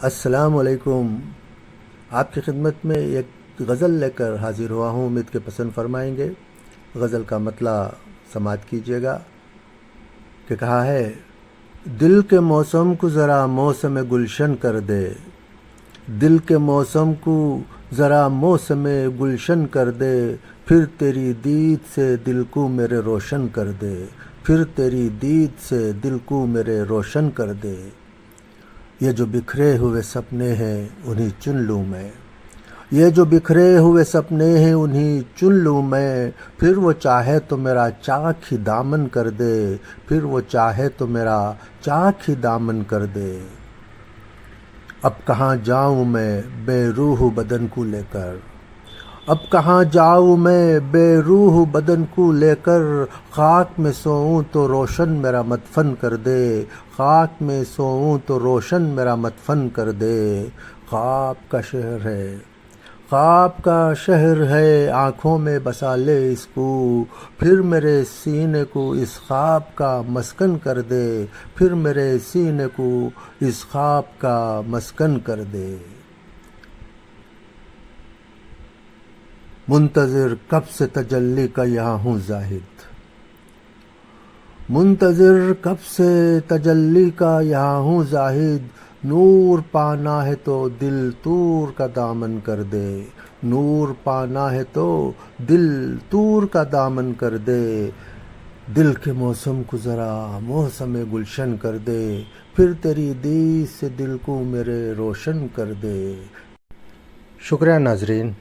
السلام علیکم۔ آپ کی خدمت میں ایک غزل لے کر حاضر ہوا ہوں، امید کے پسند فرمائیں گے۔ غزل کا مطلع سماعت کیجیے گا کہ کہا ہے: دل کے موسم کو ذرا موسم گلشن کر دے، دل کے موسم کو ذرا موسم گلشن کر دے، پھر تیری دید سے دل کو میرے روشن کر دے، پھر تیری دید سے دل کو میرے روشن کر دے۔ یہ جو بکھرے ہوئے سپنے ہیں انہیں چن لوں میں، یہ جو بکھرے ہوئے سپنے ہیں انہیں چن لوں میں، پھر وہ چاہے تو میرا چاک ہی دامن کر دے، پھر وہ چاہے تو میرا چاک ہی دامن کر دے۔ اب کہاں جاؤں میں بے روح بدن کو لے کر، اب کہاں جاؤں میں بے روح بدن کو لے کر، خاک میں سوؤں تو روشن میرا مدفن کر دے، خاک میں سوؤں تو روشن میرا مدفن کر دے۔ خواب کا شہر ہے، خواب کا شہر ہے، آنکھوں میں بسا لے اس کو، پھر میرے سینے کو اس خواب کا مسکن کر دے، پھر میرے سینے کو اس خواب کا مسکن کر دے۔ منتظر کب سے تجلی کا یہاں ہوں زاہد، منتظر کب سے تجلی کا یہاں ہوں زاہد، نور پانا ہے تو دل طور کا دامن کر دے، نور پانا ہے تو دل طور کا دامن کر دے۔ دل کے موسم کو ذرا موسم گلشن کر دے، پھر تیری دید سے دل کو میرے روشن کر دے۔ شکریہ ناظرین۔